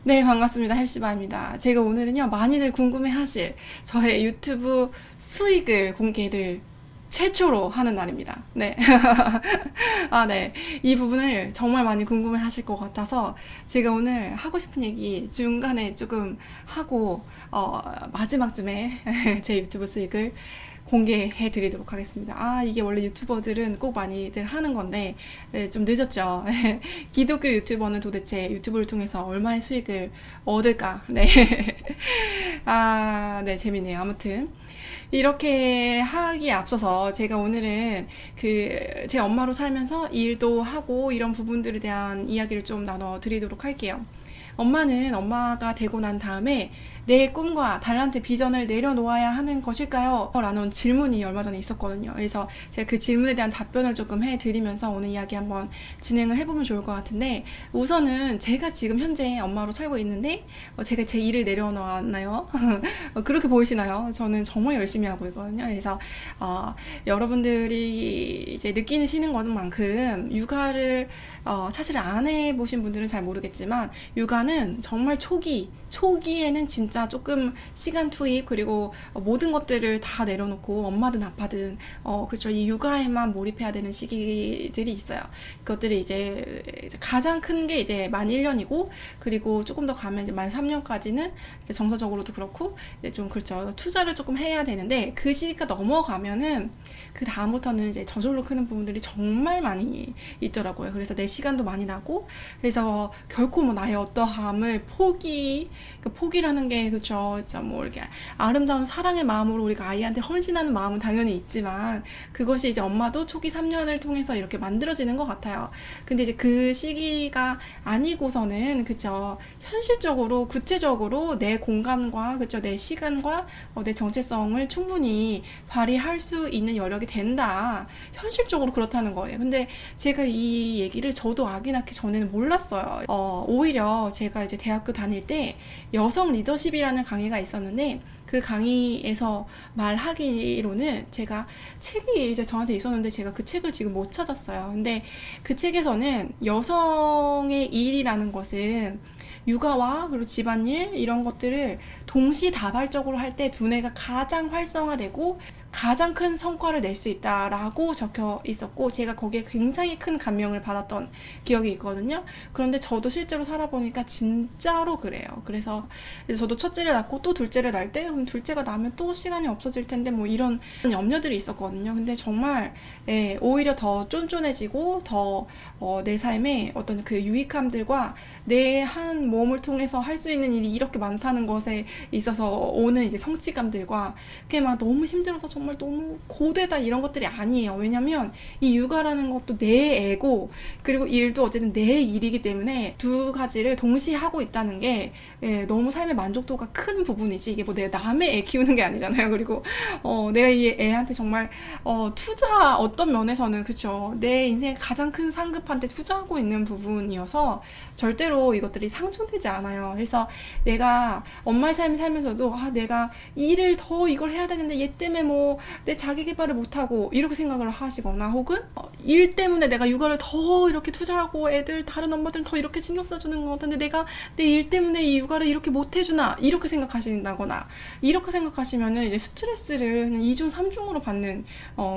네, 반갑습니다. 헬시바입니다. 제가 오늘은요, 많이들 궁금해하실 저의 유튜브 수익을 공개를 최초로 하는 날입니다. 네. 아, 네. 이 부분을 정말 많이 궁금해 하실 것 같아서 제가 오늘 하고 싶은 얘기 중간에 조금 하고, 마지막쯤에 제 유튜브 수익을 공개해 드리도록 하겠습니다. 아, 이게 원래 유튜버들은 꼭 많이들 하는 건데, 네, 좀 늦었죠. 기독교 유튜버는 도대체 유튜브를 통해서 얼마의 수익을 얻을까? 네. 아, 네, 재밌네요. 아무튼. 이렇게 하기에 앞서서 제가 오늘은 제 엄마로 살면서 일도 하고 이런 부분들에 대한 이야기를 좀 나눠 드리도록 할게요. 엄마는 엄마가 되고 난 다음에 내 꿈과 달란트 비전을 내려놓아야 하는 것일까요? 라는 질문이 얼마 전에 있었거든요. 그래서 제가 그 질문에 대한 답변을 조금 해드리면서 오늘 이야기 한번 진행을 해보면 좋을 것 같은데, 우선은 제가 지금 현재 엄마로 살고 있는데 제가 제 일을 내려놓았나요? 그렇게 보이시나요? 저는 정말 열심히 하고 있거든요. 그래서 여러분들이 이제 느끼시는 것만큼 육아를 사실 안 해보신 분들은 잘 모르겠지만, 육아는 정말 초기에는 진짜 조금 시간 투입, 그리고 모든 것들을 다 내려놓고 엄마든 아빠든 그렇죠, 이 육아에만 몰입해야 되는 시기들이 있어요. 그것들이 이제 가장 큰 게 이제 만 1년이고, 그리고 조금 더 가면 이제 만 3년까지는 이제 정서적으로도 그렇고 이제 좀 그렇죠, 투자를 조금 해야 되는데, 그 시기가 넘어가면은 그 다음부터는 이제 저절로 크는 부분들이 정말 많이 있더라고요. 그래서 내 시간도 많이 나고, 그래서 결코 뭐 나의 어떠함을 포기라는 게, 그쵸, 진짜 뭐 이렇게 아름다운 사랑의 마음으로 우리가 아이한테 헌신하는 마음은 당연히 있지만, 그것이 이제 엄마도 초기 3년을 통해서 이렇게 만들어지는 것 같아요. 근데 이제 그 시기가 아니고서는, 그쵸, 현실적으로 구체적으로 내 공간과, 그쵸, 내 시간과 내 정체성을 충분히 발휘할 수 있는 여력이 된다, 현실적으로 그렇다는 거예요. 근데 제가 이 얘기를 저도 아기 낳기 전에는 몰랐어요. 오히려 제가 이제 대학교 다닐 때 여성 리더십이라는 강의가 있었는데, 그 강의에서 말하기로는, 제가 책이 이제 저한테 있었는데 제가 그 책을 지금 못 찾았어요. 근데 그 책에서는 여성의 일이라는 것은 육아와 그리고 집안일 이런 것들을 동시다발적으로 할 때 두뇌가 가장 활성화되고 가장 큰 성과를 낼 수 있다라고 적혀 있었고, 제가 거기에 굉장히 큰 감명을 받았던 기억이 있거든요. 그런데 저도 실제로 살아보니까 진짜로 그래요. 그래서 이제 저도 첫째를 낳고 또 둘째를 낳을 때, 그럼 둘째가 나면 또 시간이 없어질 텐데 뭐 이런 염려들이 있었거든요. 근데 정말 오히려 더 쫀쫀해지고 더 내 삶에 어떤 그 유익함들과 내 한 몸을 통해서 할 수 있는 일이 이렇게 많다는 것에 있어서 오는 이제 성취감들과, 그게 막 너무 힘들어서 정말 너무 고되다 이런 것들이 아니에요. 왜냐면 이 육아라는 것도 내 애고, 그리고 일도 어쨌든 내 일이기 때문에 두 가지를 동시에 하고 있다는 게 너무 삶의 만족도가 큰 부분이지, 이게 뭐 내가 남의 애 키우는 게 아니잖아요. 그리고 내가 이 애한테 정말 투자, 어떤 면에서는, 그쵸, 내 인생의 가장 큰 상급한테 투자하고 있는 부분이어서 절대로 이것들이 상충되지 않아요. 그래서 내가 엄마의 삶을 살면서도 내가 일을 더 이걸 해야 되는데 얘 때문에 뭐 내 자기 개발을 못하고 이렇게 생각을 하시거나, 혹은 일 때문에 내가 육아를 더 이렇게 투자하고 애들 다른 엄마들은 더 이렇게 신경 써주는 것 같은데 내가 내 일 때문에 이 육아를 이렇게 못해주나, 이렇게 생각하신다거나, 이렇게 생각하시면은 이제 스트레스를 2중 3중으로 받는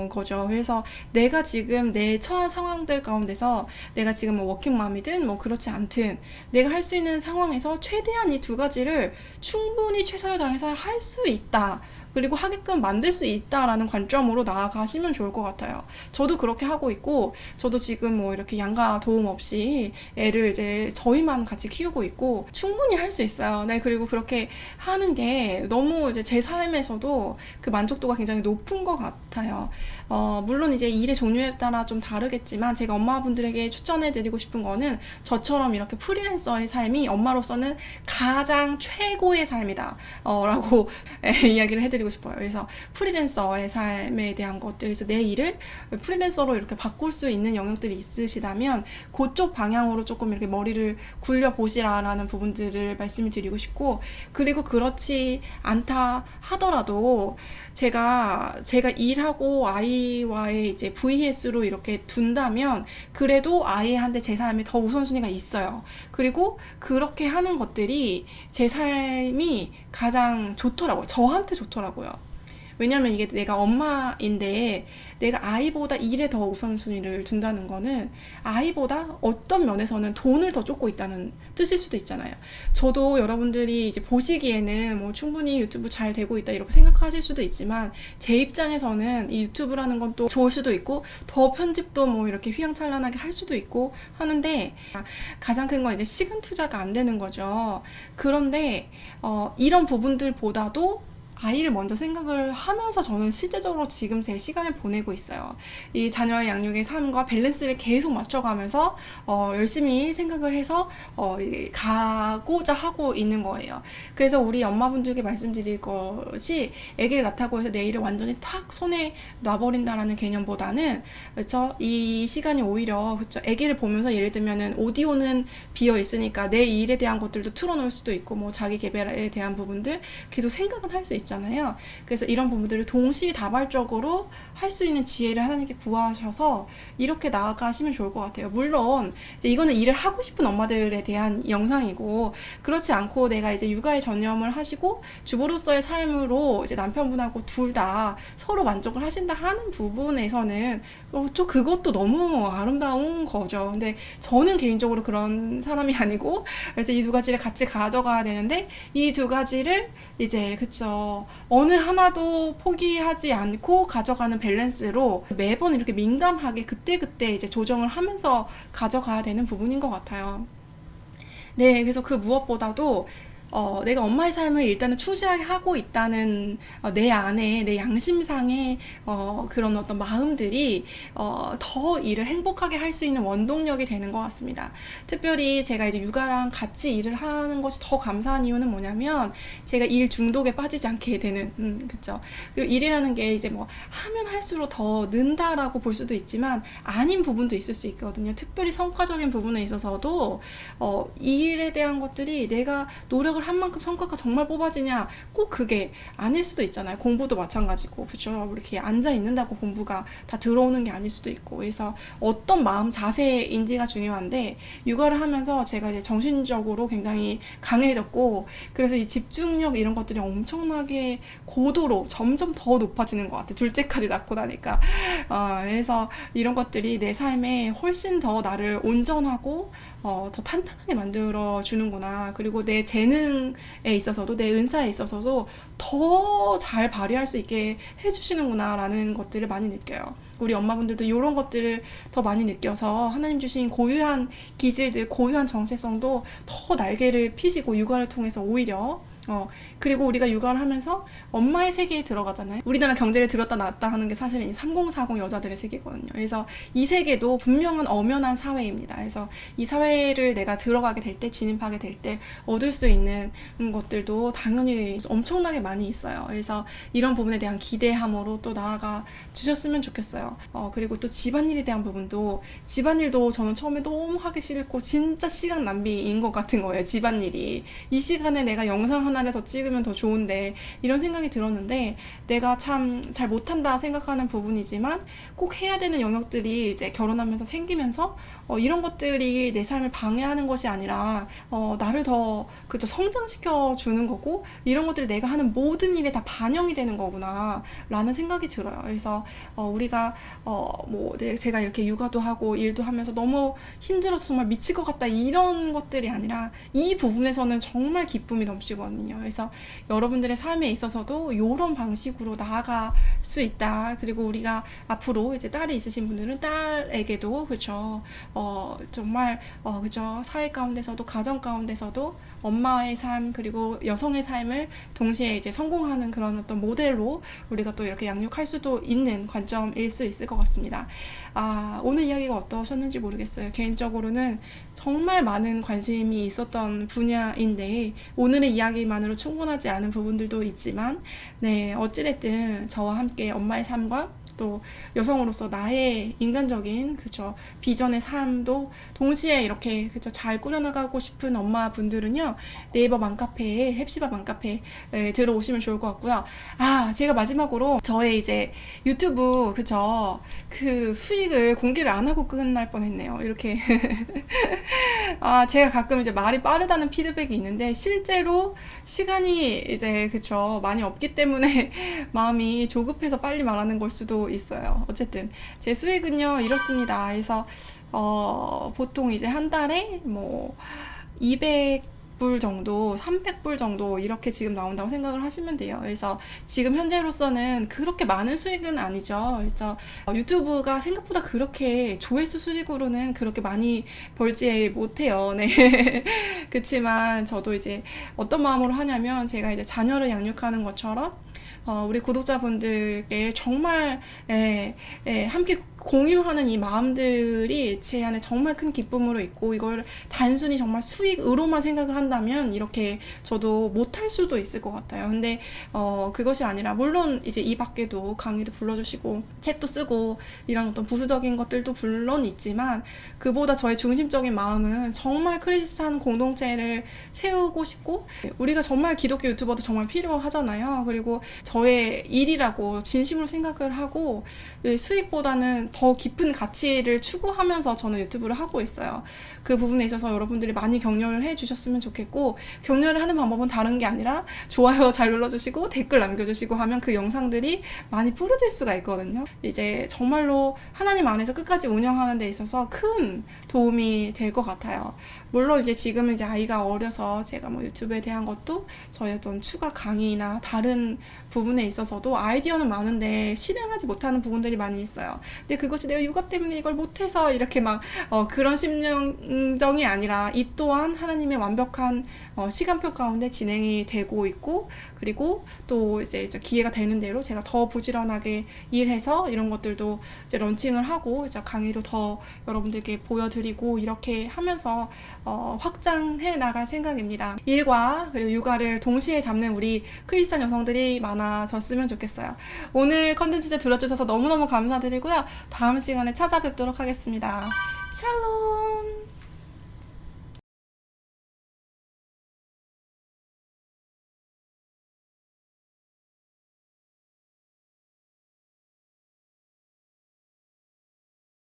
거죠. 그래서 내가 지금 내 처한 상황들 가운데서, 내가 지금 뭐 워킹맘이든 뭐 그렇지 않든, 내가 할 수 있는 상황에서 최대한 이 두 가지를 충분히 최선을 다해서 할 수 있다, 그리고 하게끔 만들 수 있다라는 관점으로 나아가시면 좋을 것 같아요. 저도 그렇게 하고 있고, 저도 지금 뭐 이렇게 양가 도움 없이 애를 이제 저희만 같이 키우고 있고 충분히 할 수 있어요. 네, 그리고 그렇게 하는 게 너무 이제 제 삶에서도 그 만족도가 굉장히 높은 것 같아요. 물론 이제 일의 종류에 따라 좀 다르겠지만, 제가 엄마분들에게 추천해드리고 싶은 거는, 저처럼 이렇게 프리랜서의 삶이 엄마로서는 가장 최고의 삶이다 라고 이야기를 해드리고 말씀드리고 싶어요. 그래서 프리랜서의 삶에 대한 것들, 그래서 내 일을 프리랜서로 이렇게 바꿀 수 있는 영역들이 있으시다면 그쪽 방향으로 조금 이렇게 머리를 굴려 보시라라는 부분들을 말씀을 드리고 싶고, 그리고 그렇지 않다 하더라도 제가 일하고 아이와의 이제 VS로 이렇게 둔다면 그래도 아이한테 제 삶이 더 우선순위가 있어요. 그리고 그렇게 하는 것들이 제 삶이 가장 좋더라고요. 저한테 좋더라고요. 왜냐면 이게 내가 엄마인데 내가 아이보다 일에 더 우선순위를 둔다는 거는 아이보다 어떤 면에서는 돈을 더 쫓고 있다는 뜻일 수도 있잖아요. 저도 여러분들이 이제 보시기에는 뭐 충분히 유튜브 잘 되고 있다 이렇게 생각하실 수도 있지만 제 입장에서는 이 유튜브라는 건 또 좋을 수도 있고 더 편집도 뭐 이렇게 휘황찬란하게 할 수도 있고 하는데 가장 큰 건 이제 시간 투자가 안 되는 거죠. 그런데 이런 부분들보다도 아이를 먼저 생각을 하면서 저는 실제적으로 지금 제 시간을 보내고 있어요. 이 자녀의 양육의 삶과 밸런스를 계속 맞춰가면서 열심히 생각을 해서 가고자 하고 있는 거예요. 그래서 우리 엄마분들께 말씀드릴 것이 아기를 낳다고 해서 내 일을 완전히 탁 손에 놔버린다라는 개념보다는 그렇죠? 이 시간이 오히려 그렇죠? 아기를 보면서 예를 들면은 오디오는 비어 있으니까 내 일에 대한 것들도 틀어놓을 수도 있고 뭐 자기 개발에 대한 부분들 계속 생각은 할 수 있잖아요. 그래서 이런 부분들을 동시다발적으로 할 수 있는 지혜를 하나님께 구하셔서 이렇게 나아가시면 좋을 것 같아요. 물론 이제 이거는 일을 하고 싶은 엄마들에 대한 영상이고 그렇지 않고 내가 이제 육아에 전념을 하시고 주부로서의 삶으로 이제 남편분하고 둘 다 서로 만족을 하신다 하는 부분에서는 좀 그것도 너무 아름다운 거죠. 근데 저는 개인적으로 그런 사람이 아니고 그래서 이 두 가지를 같이 가져가야 되는데 이 두 가지를 이제 그쵸 어느 하나도 포기하지 않고 가져가는 밸런스로 매번 이렇게 민감하게 그때그때 이제 조정을 하면서 가져가야 되는 부분인 것 같아요. 네, 그래서 그 무엇보다도 내가 엄마의 삶을 일단은 충실하게 하고 있다는 내 안에 내 양심상의 그런 어떤 마음들이 더 일을 행복하게 할 수 있는 원동력이 되는 것 같습니다. 특별히 제가 이제 육아랑 같이 일을 하는 것이 더 감사한 이유는 뭐냐면 제가 일 중독에 빠지지 않게 되는 그쵸. 그리고 일이라는 게 이제 뭐 하면 할수록 더 는다라고 볼 수도 있지만 아닌 부분도 있을 수 있거든요. 특별히 성과적인 부분에 있어서도 이 일에 대한 것들이 내가 노력을 한 만큼 성과가 정말 뽑아지냐 꼭 그게 아닐 수도 있잖아요. 공부도 마찬가지고 그렇죠. 이렇게 앉아 있는다고 공부가 다 들어오는 게 아닐 수도 있고 그래서 어떤 마음 자세인지가 중요한데 육아를 하면서 제가 이제 정신적으로 굉장히 강해졌고 그래서 이 집중력 이런 것들이 엄청나게 고도로 점점 더 높아지는 것 같아요. 둘째까지 낳고 나니까 그래서 이런 것들이 내 삶에 훨씬 더 나를 온전하고 더 탄탄하게 만들어 주는구나. 그리고 내 재능에 있어서도 내 은사에 있어서도 더 잘 발휘할 수 있게 해주시는구나 라는 것들을 많이 느껴요. 우리 엄마분들도 이런 것들을 더 많이 느껴서 하나님 주신 고유한 기질들, 고유한 정체성도 더 날개를 피시고 육아를 통해서 오히려 그리고 우리가 육아를 하면서 엄마의 세계에 들어가잖아요. 우리나라 경제를 들었다 놨다 하는 게 사실은 이 3040 여자들의 세계거든요. 그래서 이 세계도 분명한 엄연한 사회입니다. 그래서 이 사회를 내가 들어가게 될 때, 진입하게 될 때 얻을 수 있는 것들도 당연히 엄청나게 많이 있어요. 그래서 이런 부분에 대한 기대함으로 또 나아가 주셨으면 좋겠어요. 그리고 또 집안일에 대한 부분도 집안일도 저는 처음에 너무 하기 싫고 진짜 시간 낭비인 것 같은 거예요. 집안일이. 이 시간에 내가 영상 하나를 더 찍으면 더 좋은데 이런 생각이 들었는데 내가 참 잘 못한다 생각하는 부분이지만 꼭 해야 되는 영역들이 이제 결혼하면서 생기면서 이런 것들이 내 삶을 방해하는 것이 아니라 나를 더 그저 성장시켜 주는 거고 이런 것들이 내가 하는 모든 일에 다 반영이 되는 거구나 라는 생각이 들어요. 그래서 우리가 제가 이렇게 육아도 하고 일도 하면서 너무 힘들어서 정말 미칠 것 같다 이런 것들이 아니라 이 부분에서는 정말 기쁨이 넘치거든요. 그래서 여러분들의 삶에 있어서도 이런 방식으로 나아갈 수 있다. 그리고 우리가 앞으로 이제 딸이 있으신 분들은 딸에게도 그렇죠. 정말 그죠? 사회 가운데서도 가정 가운데서도 엄마의 삶 그리고 여성의 삶을 동시에 이제 성공하는 그런 어떤 모델로 우리가 또 이렇게 양육할 수도 있는 관점일 수 있을 것 같습니다. 오늘 이야기가 어떠셨는지 모르겠어요. 개인적으로는 정말 많은 관심이 있었던 분야인데 오늘의 이야기만으로 충분하지 않은 부분들도 있지만 네, 어찌됐든 저와 함께 엄마의 삶과 또 여성으로서 나의 인간적인 그죠 비전의 삶도 동시에 이렇게 그죠 잘 꾸려나가고 싶은 엄마분들은요 네이버 맘카페에 햅시바 맘카페에 들어오시면 좋을 것 같고요. 제가 마지막으로 저의 이제 유튜브 그죠 그 수익을 공개를 안 하고 끝날 뻔했네요. 이렇게 제가 가끔 이제 말이 빠르다는 피드백이 있는데 실제로 시간이 이제 그쵸 많이 없기 때문에 마음이 조급해서 빨리 말하는 걸 수도 있어요. 어쨌든 제 수익은요 이렇습니다. 그래서 보통 이제 한 달에 뭐 200불 정도, 300불 정도 이렇게 지금 나온다고 생각을 하시면 돼요. 그래서 지금 현재로서는 그렇게 많은 수익은 아니죠. 그래서 유튜브가 생각보다 그렇게 조회수 수익으로는 그렇게 많이 벌지 못해요. 네. 그렇지만 저도 이제 어떤 마음으로 하냐면 제가 이제 자녀를 양육하는 것처럼 우리 구독자분들께 정말 함께 공유하는 이 마음들이 제 안에 정말 큰 기쁨으로 있고 이걸 단순히 정말 수익으로만 생각을 한다면 이렇게 저도 못할 수도 있을 것 같아요. 근데 그것이 아니라 물론 이제 이 밖에도 강의도 불러주시고 책도 쓰고 이런 어떤 부수적인 것들도 물론 있지만 그보다 저의 중심적인 마음은 정말 크리스찬 공동체를 세우고 싶고 우리가 정말 기독교 유튜버도 정말 필요하잖아요. 그리고 저의 일이라고 진심으로 생각을 하고 수익보다는 더 깊은 가치를 추구하면서 저는 유튜브를 하고 있어요. 그 부분에 있어서 여러분들이 많이 격려를 해주셨으면 좋겠고 격려를 하는 방법은 다른 게 아니라 좋아요 잘 눌러주시고 댓글 남겨주시고 하면 그 영상들이 많이 뿌려질 수가 있거든요. 이제 정말로 하나님 안에서 끝까지 운영하는 데 있어서 큰 도움이 될 것 같아요. 물론 이제 지금은 이제 아이가 어려서 제가 뭐 유튜브에 대한 것도 저희 어떤 추가 강의나 다른 부분에 있어서도 아이디어는 많은데 실행하지 못하는 부분들이 많이 있어요. 근데 그것이 내가 육아 때문에 이걸 못해서 이렇게 막 그런 심정이 아니라 이 또한 하나님의 완벽한 시간표 가운데 진행이 되고 있고 그리고 또 이제 기회가 되는 대로 제가 더 부지런하게 일해서 이런 것들도 이제 런칭을 하고 이제 강의도 더 여러분들께 보여드리고 이렇게 하면서 확장해 나갈 생각입니다. 일과 그리고 육아를 동시에 잡는 우리 크리스찬 여성들이 많아졌으면 좋겠어요. 오늘 컨텐츠 들어주셔서 너무너무 감사드리고요. 다음 시간에 찾아뵙도록 하겠습니다. 샬롬.